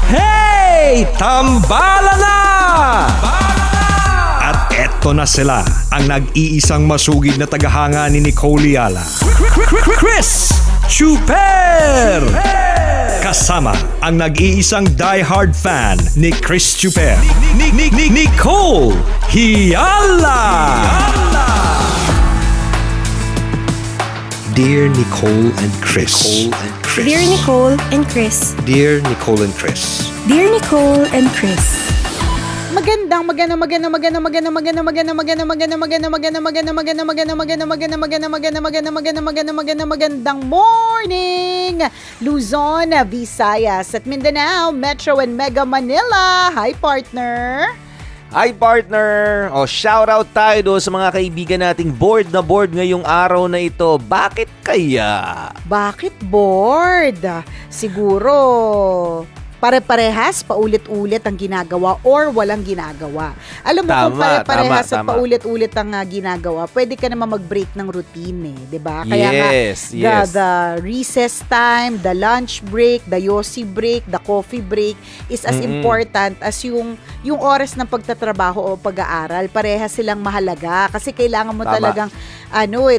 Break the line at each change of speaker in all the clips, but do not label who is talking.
Hey! Tambala na! At eto na sila, ang nag-iisang masugid na tagahanga ni Nicole Yala. Chris Chuper! Kasama ang nag-iisang die-hard fan ni Chris Chuper. Nicole Yala! Dear Nicole and Chris.
Dear Nicole and Chris.
Dear Nicole and Chris.
Dear Nicole and Chris.
Magandang morning, Luzon, Visayas at Mindanao, Metro and Mega Manila. Hi, partner.
Hi partner! Shoutout tayo doon sa mga kaibigan nating bored na bored ngayong araw na ito. Bakit kaya?
Bakit bored? Siguro pare-parehas, paulit-ulit ang ginagawa or walang ginagawa. Alam mo, kung pare-parehas at paulit-ulit ang ginagawa, pwede ka naman mag-break ng routine eh, 'di ba? Kaya
yes.
The recess time, the lunch break, the yosi break, the coffee break is as important as yung oras ng pagtatrabaho o pag-aaral. Parehas silang mahalaga kasi kailangan mo talagang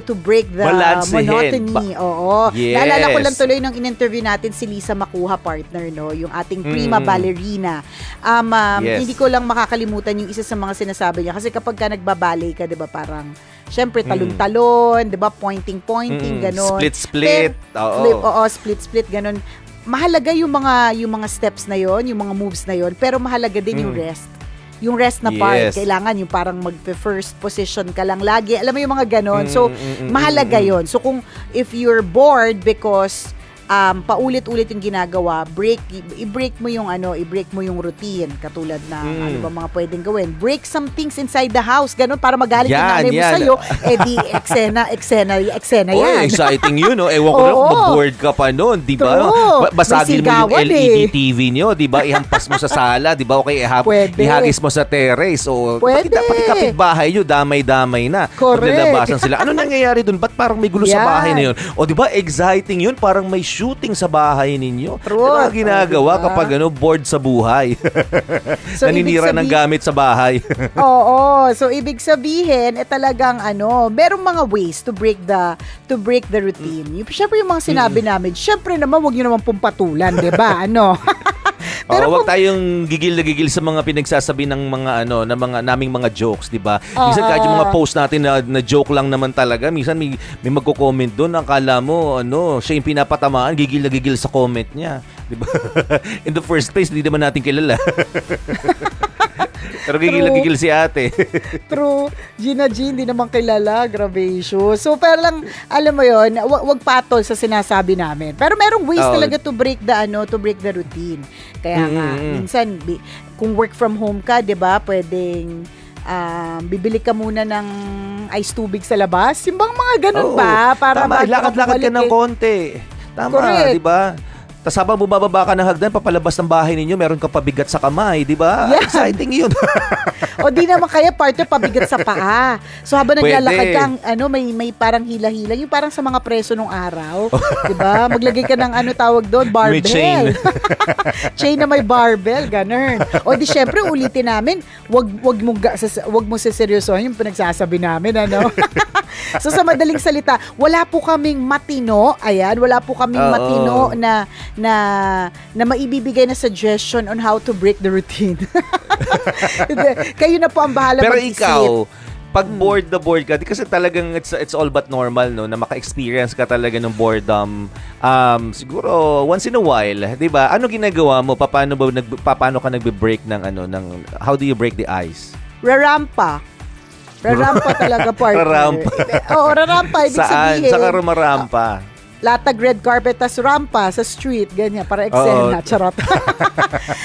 to break the monotony. Oo.
Yes.
Naalala ko lang tuloy nung in-interview natin si Lisa Makuha, partner, no, yung ating prima ballerina.
Yes.
Hindi ko lang makakalimutan yung isa sa mga sinasabi niya kasi kapag ka nagbaballet ka, 'di ba, parang syempre talon-talon, 'di ba, pointing ganon.
Split-split.
Split-split ganon. Mahalaga yung mga steps na yon, yung mga moves na yon, pero mahalaga din yung rest. Yung rest na part, kailangan yung parang mag-first position ka lang lagi. Alam mo yung mga ganon. So, mahalaga yon. So, if you're bored because paulit-ulit yung ginagawa, i-break mo yung routine, katulad na ano ba mga pwedeng gawin. Break some things inside the house, ganun, para magalit yung nanay mo sa'yo, di eksena yan.
Exciting yun, no? Ewan ko lang, mag-board ka pa nun, di ba? Basagin mo yung LED TV nyo, di ba? Ihampas mo sa sala, di ba? Okay, ihagis mo sa terrace, o pati kapitbahay nyo, damay-damay na. Maglalabasan sila. Ano nangyayari dun? Ba't parang may gulo sa bahay na yun? O di ba, exciting yun, parang may shooting sa bahay ninyo. True. Ano ginagawa kapag bored sa buhay? So, naninira ng gamit sa bahay.
Oo. So, ibig sabihin, talagang merong mga ways to break the routine. Siyempre yung mga sinabi namin, siyempre naman, huwag nyo naman pumpatulan, di ba?
Pero wag tayong gigil na gigil sa mga pinagsasabi ng mga naming mga jokes, 'di ba? Minsan kahit yung mga post natin na joke lang naman talaga, minsan may magko-comment doon, akala mo siya yung pinapatamaan, gigil na gigil sa comment niya, 'di ba? In the first place, hindi naman natin kilala. Pero gigil si ate.
True. Gina G, hindi naman kilala. Grabe issue. So, pero lang, alam mo yon, wag patol sa sinasabi namin. Pero merong ways talaga to break the routine. Kaya nga, minsan, kung work from home ka, di ba, pwedeng bibili ka muna ng ice tubig sa labas. Yung bang mga ganun ba? Para
lakad-lakad ka ng konti. Tama, di ba? Tapos habang bumababa ka ng hagdan, papalabas ng bahay ninyo, meron kang pabigat sa kamay, di ba? Yeah. Exciting yun.
O di naman kaya partner, pabigat sa paa. So habang naglalakad ka, may parang hila-hila, yung parang sa mga preso nung araw, di ba? Maglagay ka ng tawag doon, barbell. May chain. Chain na may barbell, ganun. O di syempre, ulitin namin, wag mo seryosohin yung pinagsasabi namin, So sa madaling salita, wala po kaming matino, matino na maibibigay na suggestion on how to break the routine. Kayo na po ang bahala mag-isip.
Pero ikaw, pag bored ka, di kasi talagang it's all but normal, no, na maka-experience ka talaga ng boredom. Siguro once in a while, 'di ba? Ano ginagawa mo? Paano ka nagbe-break ng how do you break the ice?
Rarampa talaga, partner.
Rarampa.
Oo, rarampa. Ibig sabihin.
Saan ka rumarampa?
Latag red carpet, tas rampa sa street, ganyan, para eksena, charot.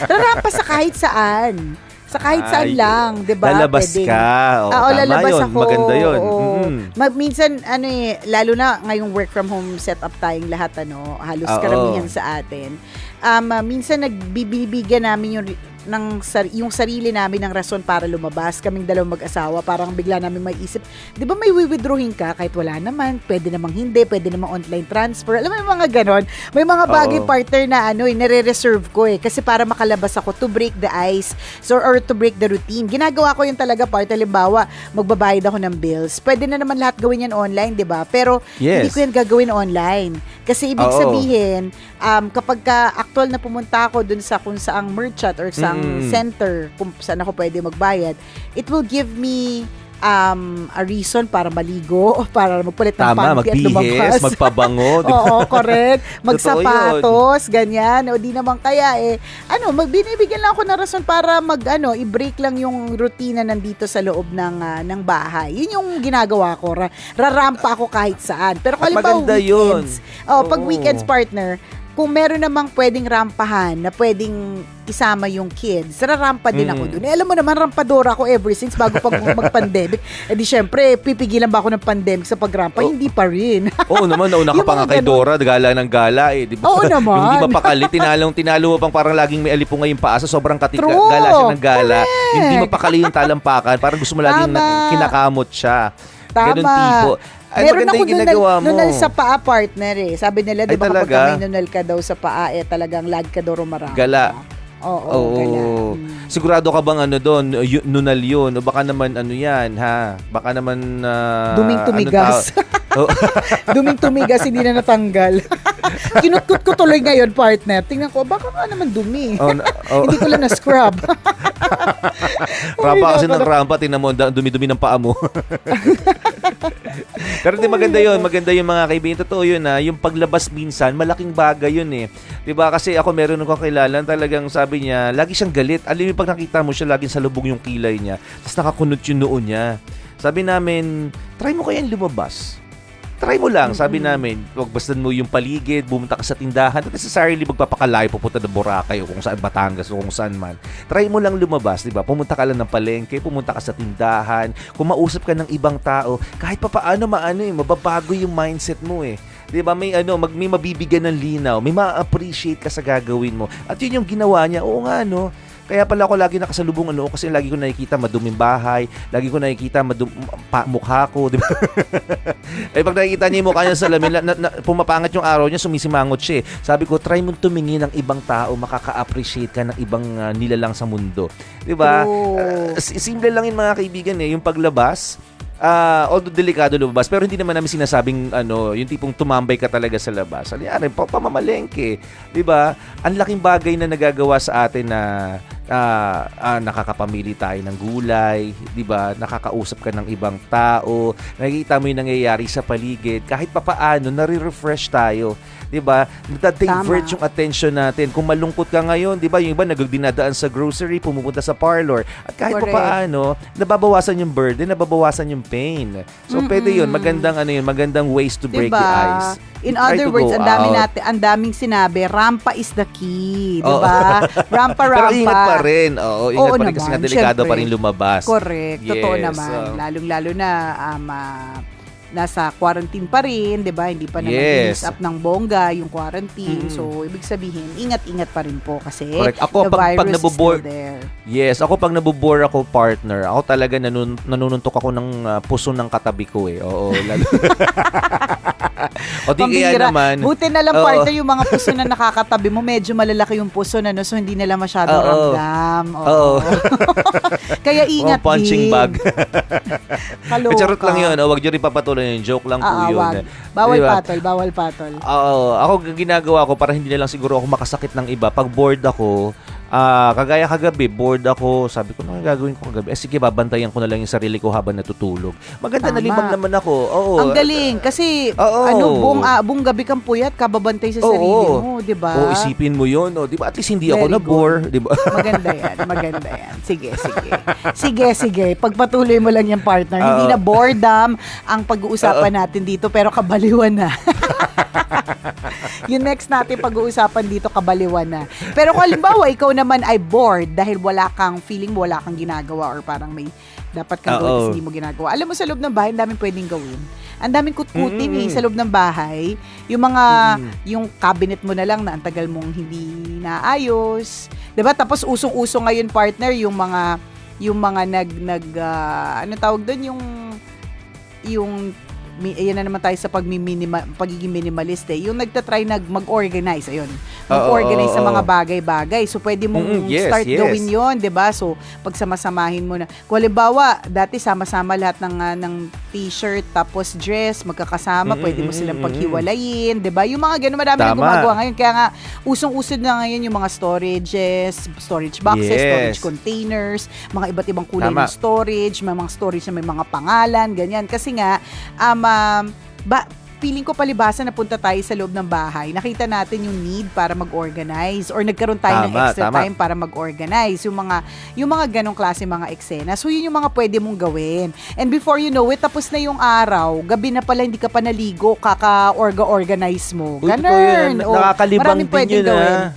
Rarampa sa kahit saan. Sa kahit saan lang, 'di ba?
Lalabas
pwedeng
ka.
lalabas
yun.
ako.
Maganda 'yun.
Minsan lalo na ngayong work from home setup tayong lahat, halos karamihan sa atin. Minsan nagbibigyan namin yung yung sarili namin ng rason para lumabas. Kaming dalawang mag-asawa, parang bigla namin maiisip, di ba may withdrawing ka kahit wala naman, pwede namang hindi, pwede namang online transfer. Alam mo yung mga ganon. May mga bagay partner na nire-reserve ko kasi para makalabas ako to break the ice or to break the routine. Ginagawa ko yung talaga part. Halimbawa, magbabayad ako ng bills. Pwede na naman lahat gawin yan online, di ba? Pero hindi ko yan gagawin online. Kasi ibig sabihin, kapag actual na pumunta ako dun sa kung saang merchant or saang center, kung saan ako pwede magbayad, it will give me a reason para maligo, para magpalit ng panty at lumabas.
Magpabango.
Oo, correct. Magsapatos, ganyan. O di naman kaya binibigyan lang ako ng rason para i-break lang yung rutina nandito sa loob ng bahay. Yun yung ginagawa ko. Rarampa ako kahit saan. Pero kung halimbawa weekends, pag weekends partner, kung meron namang pwedeng rampahan na pwedeng isama yung kids, rarampa din ako dun. Alam mo naman, rampadora ako ever since bago pag mag-pandemic. Di syempre, pipigilan ba ako ng pandemic sa pagrampa? Hindi pa rin.
Oo naman, nauna ka pa nga kay Dora, gala ng gala di ba?
Oo naman.
Yung di mapakali, tinalo mo pang parang laging may alipong ngayong paasa, sobrang gala siya ng gala.
Correct.
Hindi mapakali yung talampakan, parang gusto mo laging kinakamot siya.
Tama.
Ganun tipo.
Meron ako
mo.
nunal sa paa partner Sabi nila, di ba kapag
talaga?
may nunal ka daw sa paa, talagang lagi ka daw rumarama.
Gala.
Oo, gala.
Sigurado ka bang doon, nunal yun? O baka naman yan, ha? Baka naman...
duming tumigas. Duming tumigas, hindi na natanggal. Kinutkot ko tuloy ngayon, partner. Tingnan ko, baka nga naman dumi. Hindi ko lang na-scrub.
Rampa kasi ng rampa, tingnan mo, dumi-dumi ng paa mo. Pero maganda yun mga kaibigan. Totoo yun yung paglabas minsan, malaking bagay yun Diba? Kasi ako meron akong kakilala, talagang sabi niya, lagi siyang galit. Alam mo, pag nakita mo siya, laging salubong yung kilay niya. Tapos nakakunot yung noo niya. Sabi namin, try mo kayang lumabas. Try mo lang, sabi namin, wag bastan mo yung paligid, bumunta ka sa tindahan, not necessarily magpapakalayo, pupunta ng Boracay o kung saan Batangas o kung saan man. Try mo lang lumabas, di ba? Pumunta ka lang ng palengke, pumunta ka sa tindahan, kung mausap ka ng ibang tao, kahit pa paano mababago yung mindset mo Di ba? May may mabibigyan ng linaw, may ma-appreciate ka sa gagawin mo. At yun yung ginawa niya. Oo nga, Kaya pala ako lagi nakasalubong kasi lagi ko nakikita maduming bahay, lagi ko nakikita mukha ko, di ba? Pag nakikita niya yung mukha niya sa salamin, pumapangat yung araw niya, sumisimangot siya. Sabi ko, try mo tumingin ng ibang tao, makaka-appreciate ka ng ibang nilalang sa mundo. Di ba? Simple lang yung mga kaibigan yung paglabas. Although delikado lumabas, pero hindi naman namin sinasabing yung tipong tumambay ka talaga sa labas. Pamamalengke, 'di ba? Ang laking bagay na nagagawa sa atin na nakakapamili tayo ng gulay, 'di ba? Nakakausap ka ng ibang tao, nakikita mo yung nangyayari sa paligid, kahit papaano nare-refresh tayo. 'Di ba? Nata-divert yung attention natin. Kung malungkot ka ngayon, 'di ba? Yung iba nagdinadaan sa grocery, pumupunta sa parlor. At kahit papaano, nababawasan yung burden, nababawasan yung pain. So pwede 'yun, magandang ways to break the ice.
In other words, ang daming sinabi, rampa is the key, 'di ba? Rampa.
Pero ingat pa rin. Ingat pa rin kasi
naman,
delikado
syempre.
Pa rin lumabas.
Correct.
Yes,
Totoo naman. Lalong-lalo na nasa quarantine pa rin, 'di ba? Hindi pa naman i-ease up ng bongga yung quarantine. So, ibig sabihin, ingat-ingat pa rin po kasi
correct. Ako,
the virus
pag
is still there.
Yes, ako pag nabobore ako, partner, ako talaga nanununtok ako ng puso ng katabi ko Oo, lalo. O di kaya naman.
Buti na lang partner yung mga puso na nakakatabi mo, medyo malalaki yung puso so hindi nila masyado ramdam. Oo. Kaya ingat din.
Punching bag.
Kaloka.
Charot lang yun. Huwag nyo rin papatuloy yung joke lang po yun.
Wag. Bawal patol.
Ako ginagawa ko para hindi na lang siguro ako makasakit ng iba. Pag bored ako, kagaya kagabi, bored ako, sabi ko, ano gagawin ko kagabi? Sige, babantayan ko na lang yung sarili ko habang natutulog. Maganda, nalibang naman ako.
Ang galing, kasi buong gabi kang puyat, kababantay sa sarili mo, di ba?
Isipin mo yun, di ba? At least hindi ako na-bore, di ba?
Maganda yan. Sige. Pagpatuloy mo lang yung partner. Hindi na boredom ang pag-uusapan natin dito, pero kabaliwan na. Yung next natin pag-uusapan dito, kabaliwan na. Pero kung halimbawa, ikaw naman ay bored dahil wala kang ginagawa or parang may dapat kang gawin kasi hindi mo ginagawa. Alam mo, sa loob ng bahay, ang daming pwedeng gawin. Ang daming kutkutin sa loob ng bahay. Yung mga, yung cabinet mo na lang na ang tagal mong hindi naayos. Diba? Tapos usong-uso ngayon, partner, yung mga ano tawag doon, ayan na naman tayo sa pagiging minimalist yung nagtatry mag-organize, mag-organize sa mga bagay-bagay. So, pwede mong start gawin yon, diba? So, pagsamasamahin mo na. Kung halimbawa, dati sama-sama lahat ng t-shirt, tapos dress, magkakasama, pwede mo silang paghiwalayin, diba? Yung mga ganun, marami na gumagawa ngayon. Kaya nga, usong-usod na ngayon yung mga storage boxes, storage containers, mga iba't ibang kulay ng storage, may mga storage na may mga pangalan, ganyan. Kasi nga, feeling ko palibasan na punta tayo sa loob ng bahay. Nakita natin yung need para mag-organize or nagkaroon tayo ng extra time para mag-organize. Yung mga ganong klase mga eksena. So, yun yung mga pwede mong gawin. And before you know it, tapos na yung araw, gabi na pala, hindi ka pa naligo, kaka-organize mo. Ganun.
Nakakalibang din yun,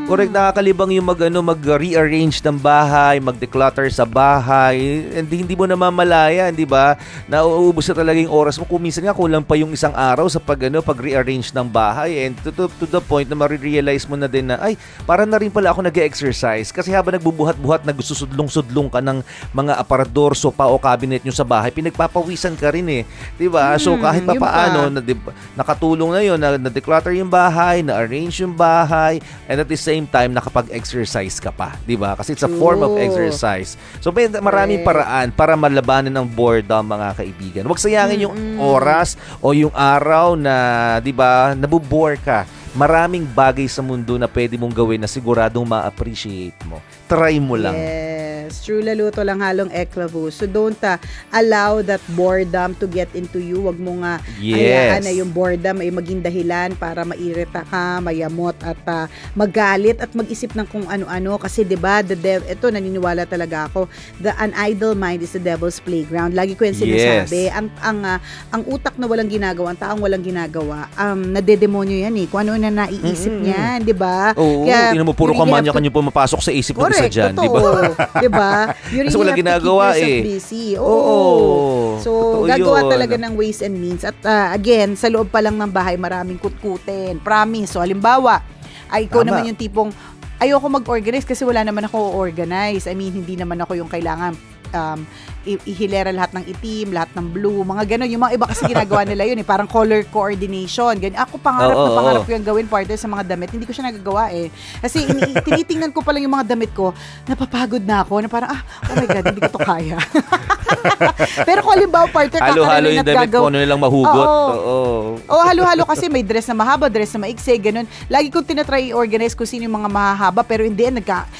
correct, nakakalibang yung mag-rearrange ng bahay, mag-declutter sa bahay, and hindi mo namamalaya, di ba? Nauubos na talaga yung oras mo. Kung minsan nga, kulang pa yung isang araw sa pag-rearrange ng bahay, and to the point na marirealize mo na din na, ay, para na rin pala ako nag-exercise. Kasi habang nagbubuhat-buhat, nagsusudlong-sudlong ka ng mga aparador, sopa o cabinet nyo sa bahay, pinagpapawisan ka rin di ba? So kahit pa paano, nakatulong na yun, na-declutter yung bahay, na-arrange yung bahay, and at the same time nakapag-exercise ka pa, 'di ba? Kasi it's a form of exercise. So may maraming paraan para malabanan ng boredom, mga kaibigan. Huwag sayangin yung oras o yung araw na, 'di ba, nabobore ka. Maraming bagay sa mundo na pwede mong gawin na siguradong ma-appreciate mo. Try mo lang.
Yes, true, laluto lang halong eklavu. So don't allow that boredom to get into you. Wag mo nga hayaan na yung boredom ay maging dahilan para mairita ka, mayamot at magalit at mag-isip ng kung ano-ano. Kasi 'di ba, ito naniniwala talaga ako, an idle mind is the devil's playground. Lagi ko yan sinasabi. Ang utak na walang ginagawa, ang taong walang ginagawa, nadedemonyo yan Kung ano na naiisip niyan, 'di ba?
Kaya tingnan mo, puro kamanya-kanya pumapasok sa isip ng isa diyan, 'di ba?
'Di ba? You really
walang ginagawa
busy. So, gagawa talaga ng ways and means. At again, sa loob pa lang ng bahay, maraming kutkutin. Promise. So, halimbawa, ikaw naman yung tipong, ayoko mag-organize kasi wala naman ako organize. I mean, hindi naman ako yung kailangan ihilera lahat ng itim, lahat ng blue, mga gano'n. Yung mga iba kasi ginagawa nila yun parang color coordination. Ganyan. Ako pangarap ko yung gawin partner sa mga damit. Hindi ko siya nagagawa Kasi tinitingnan ko pa lang yung mga damit ko, napapagod na ako, na parang, oh my God, hindi ko to kaya. Pero kung halimbawa partner,
halo-halo yung damit ko, ano nilang mahugot.
Halo-halo kasi may dress na mahaba, dress na maiksi, gano'n. Lagi kong tinatry i-organize kung sino yung mga mahahaba, pero hindi,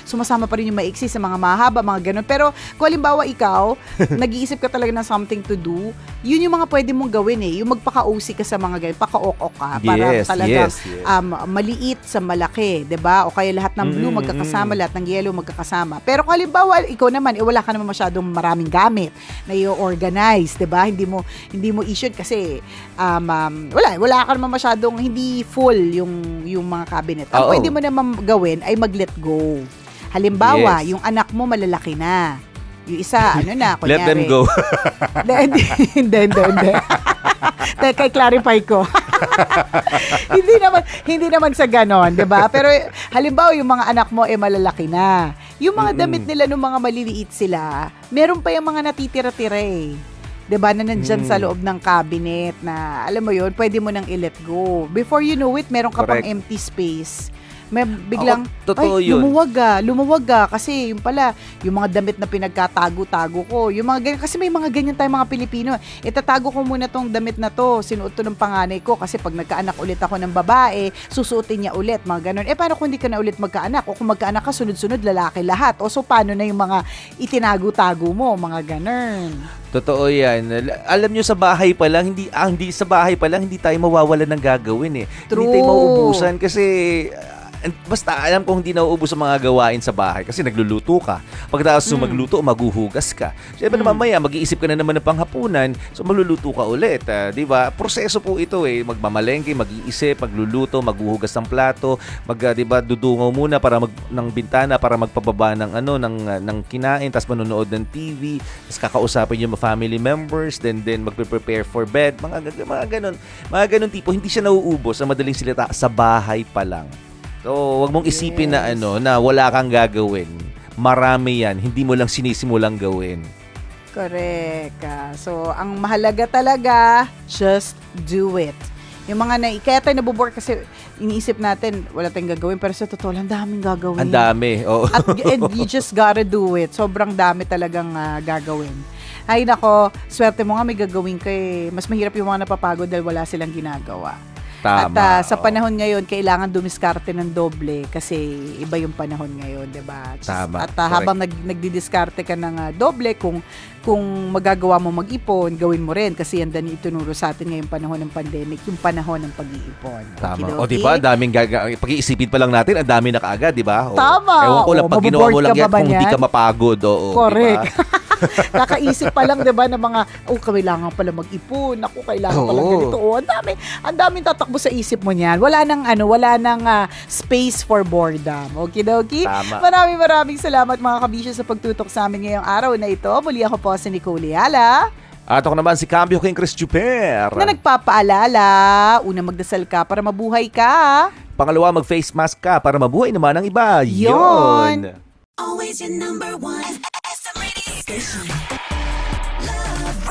sumasama pa rin yung maiksi sa mga mahaba, mga gano'n. Pero kung halimbawa ikaw, nag-iisip ka talaga ng something to do, yun yung mga pwede mong gawin Yung magpaka-OC ka sa mga ganyan, paka-ok-ok ka, para talagang maliit sa malaki, 'di ba? O kaya lahat ng blue magkakasama, lahat ng yellow magkakasama. Pero kung halimbawa, ikaw naman, wala ka naman masyadong maraming gamit na i-organize, 'di ba? Hindi mo issue kasi wala ka naman masyadong, hindi full yung mga cabinet. Ang pwede mo naman gawin ay mag-let go. Halimbawa, yung anak mo malalaki na. Yung isa, kunyari.
Let them go.
Hindi. Teka, i-clarify ko. hindi naman sa ganon, 'di ba? Pero halimbawa yung mga anak mo malalaki na. Yung mga damit nila nung mga maliliit sila, meron pa yung mga natitira-tira 'di ba, na nandyan sa loob ng cabinet na, alam mo yun, pwede mo nang i-let go. Before you know it, meron ka pang empty space. May biglang, lumuwag kasi yung pala, yung mga damit na pinagkatago-tago ko, yung mga ganyan, kasi may mga ganyan tayong mga Pilipino. Itatago ko muna tong damit na to, sinuot to ng panganay ko, kasi pag nagkaanak ulit ako ng babae, susuotin niya ulit, mga ganun. Paano kung hindi ka na ulit magkaanak? O kung magkaanak ka, sunod-sunod, lalaki lahat. O so, paano na yung mga itinago-tago mo, mga ganun?
Totoo yan. Alam nyo, sa bahay pa lang, hindi tayo mawawala ng gagawin
True.
Hindi tayo mauubusan kasi basta alam kong hindi nauubos ang mga gawain sa bahay kasi nagluluto ka. Pagkatapos magluto, maghuhugas ka. Siyempre mamaya, mag-iisip ka na naman ng panghapunan, so magluluto ka ulit. Di ba? Proseso po ito eh. Magmamalengke, mag-iisip, magluluto, maghuhugas ng plato, di ba, dudungaw muna para ng bintana para magpababa ng kinain, tapos manonood ng TV, tapos kakausapin yung family members, then magpe-prepare for bed, mga ganun tipo. Hindi siya nauubos sa madaling salita sa bahay pa lang. So, wag mong isipin na na wala kang gagawin. Marami yan. Hindi mo lang sinisimulang gawin.
Correct. So, ang mahalaga talaga, just do it. Yung mga kaya tayo nabobore kasi iniisip natin, wala tayong gagawin. Pero sa totoo, ang daming gagawin.
Ang dami. Oh.
And you just gotta do it. Sobrang dami talagang gagawin. Ay nako, swerte mo nga may gagawin ka eh. Mas mahirap yung mga napapagod dahil wala silang ginagawa.
Tama.
At sa panahon ngayon, kailangan dumiskarte ng doble kasi iba yung panahon ngayon, 'di ba?
Tama.
At habang nagdidiskarte ka ng doble, kung magagawa mo mag-ipon, gawin mo rin kasi yan din itunuro sa atin ngayong panahon ng pandemic, yung panahon ng pag-iipon.
Tama. O di ba, daming pag-iisipin pa lang natin, ang dami na kaagad, di ba?
Tama.
Ewan ko lang, pag ginawa mo lang yan, kung hindi ka mapagod.
Correct.
Diba?
Kakaisip pa lang, 'di ba, ng mga kailangan pala mag-ipon, kailangan pala ganito. Ang daming tatakbo sa isip mo niyan. Wala nang space for boredom. Okidoki.
Tama.
Maraming salamat mga kabisyo sa pagtutok sa amin ngayong araw na ito. Muli ako po si Nicole Yala.
At ako naman si Cambio King Chris Chuper.
Na nagpapaalala, una magdasal ka para mabuhay ka.
Pangalawa, mag-face mask ka para mabuhay naman ang iba.
Yon.
Always your number one SM radio station. Love